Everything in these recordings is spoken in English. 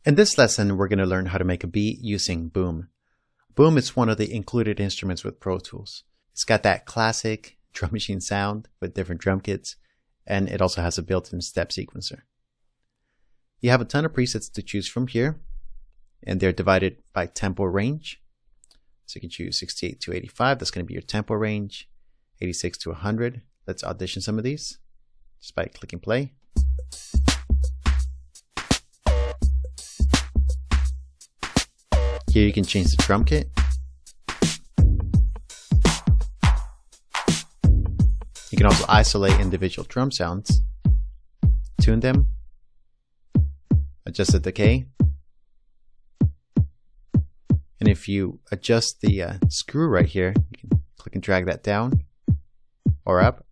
In this lesson, we're going to learn how to make a beat using Boom. Boom is one of the included instruments with Pro Tools. It's got that classic drum machine sound with different drum kits, and it also has a built-in step sequencer. You have a ton of presets to choose from here, and they're divided by tempo range. So you can choose 68 to 85, that's going to be your tempo range, 86 to 100. Let's audition some of these just by clicking play. Here you can change the drum kit. You can also isolate individual drum sounds, tune them, adjust the decay. And if you adjust the screw right here, you can click and drag that down or up.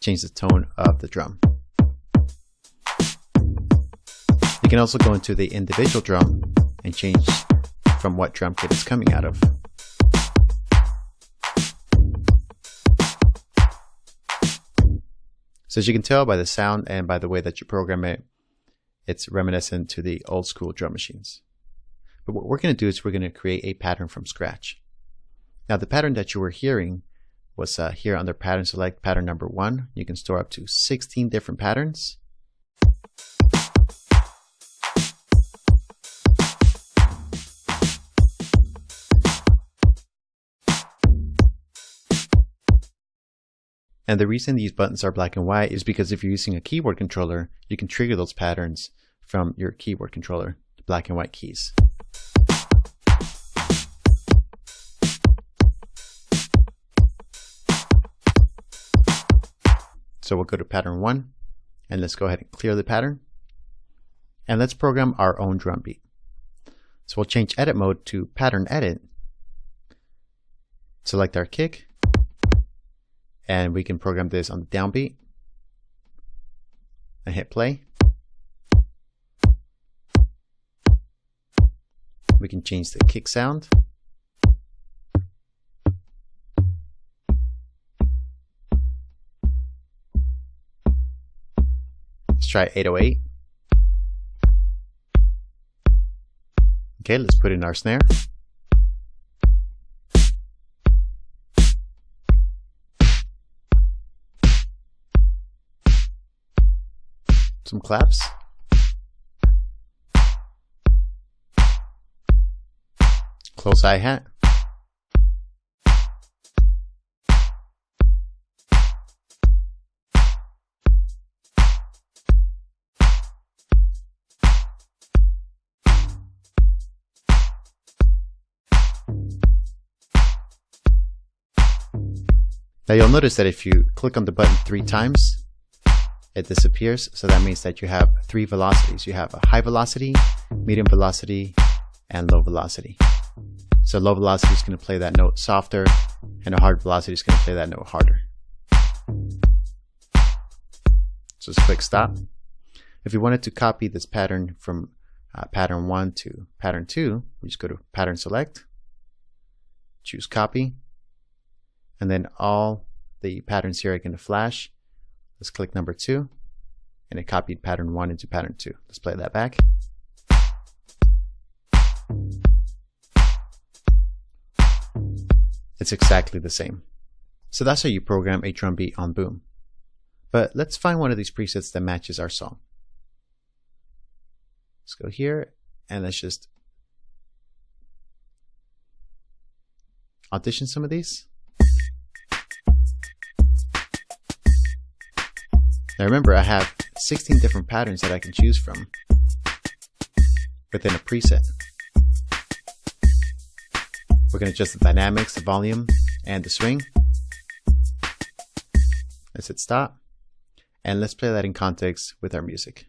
Change the tone of the drum. You can also go into the individual drum and change from what drum kit it's coming out of. So as you can tell by the sound and by the way that you program it, it's reminiscent to the old school drum machines. But what we're going to do is we're going to create a pattern from scratch. Now the pattern that you were hearing was here under pattern select, pattern number 1. You can store up to 16 different patterns. And the reason these buttons are black and white is because if you're using a keyboard controller, you can trigger those patterns from your keyboard controller, the black and white keys. So we'll go to pattern 1 and let's go ahead and clear the pattern. And let's program our own drum beat. So we'll change edit mode to pattern edit. Select our kick. And we can program this on the downbeat and hit play. We can change the kick sound. Let's try 808. Okay, let's put in our snare. Some claps. Close hi-hat. Now you'll notice that if you click on the button 3 times, it disappears. So that means that you have 3 velocities. You have a high velocity, medium velocity, and low velocity. So low velocity is going to play that note softer, and a hard velocity is going to play that note harder. So just click stop. If you wanted to copy this pattern from pattern 1 to pattern 2, we just go to pattern select, choose copy, and then all the patterns here are going to flash. Let's click number 2, and it copied pattern 1 into pattern 2. Let's play that back. It's exactly the same. So that's how you program a drum beat on Boom. But let's find one of these presets that matches our song. Let's go here, and let's just audition some of these. Now remember, I have 16 different patterns that I can choose from within a preset. We're going to adjust the dynamics, the volume, and the swing. Let's hit stop, and let's play that in context with our music.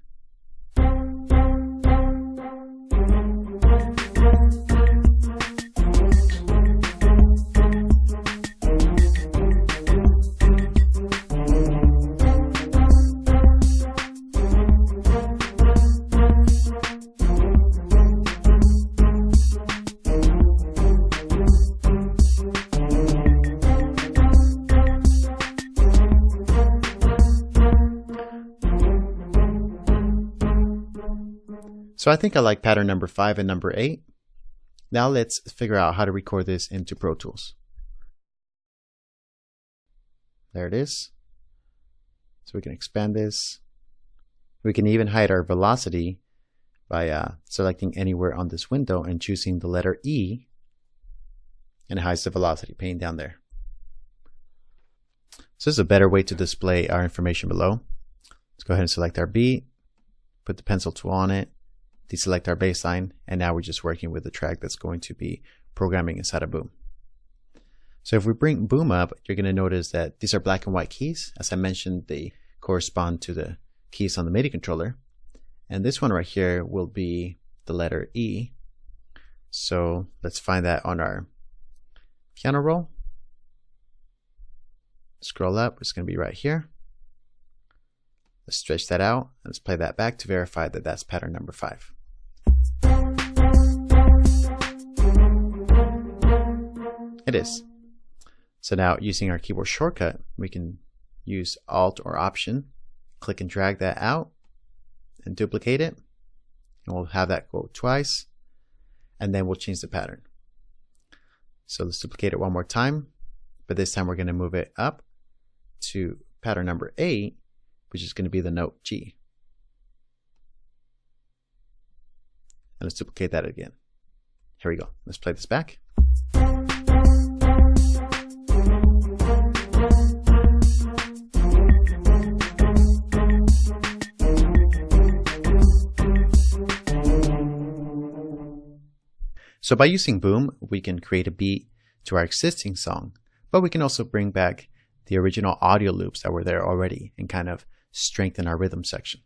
So I think I like pattern number 5 and number 8. Now let's figure out how to record this into Pro Tools. There it is. So we can expand this. We can even hide our velocity by selecting anywhere on this window and choosing the letter E, and it hides the velocity pane down there. So this is a better way to display our information below. Let's go ahead and select our beat, put the pencil tool on it, deselect our baseline, and now we're just working with the track that's going to be programming inside of Boom. So if we bring Boom up, you're going to notice that these are black and white keys. As I mentioned, they correspond to the keys on the MIDI controller. And this one right here will be the letter E. So let's find that on our piano roll. Scroll up, it's going to be right here. Let's stretch that out. Let's play that back to verify that that's pattern number 5. It is. So now using our keyboard shortcut, we can use Alt or Option, click and drag that out and duplicate it. And we'll have that go twice, and then we'll change the pattern. So let's duplicate it one more time, but this time we're going to move it up to pattern number 8, which is going to be the note G. And let's duplicate that again. Here we go. Let's play this back. So by using Boom, we can create a beat to our existing song, but we can also bring back the original audio loops that were there already and kind of strengthen our rhythm section.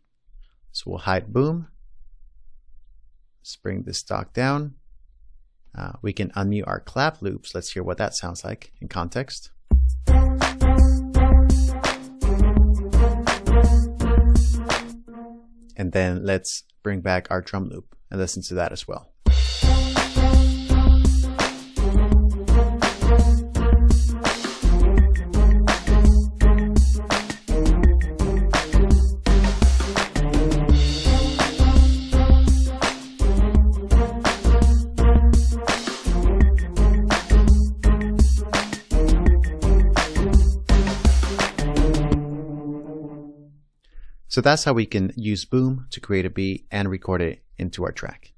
So we'll hide Boom. Let's bring this stock down. We can unmute our clap loops. Let's hear what that sounds like in context. And then let's bring back our drum loop and listen to that as well. So that's how we can use Boom to create a beat and record it into our track.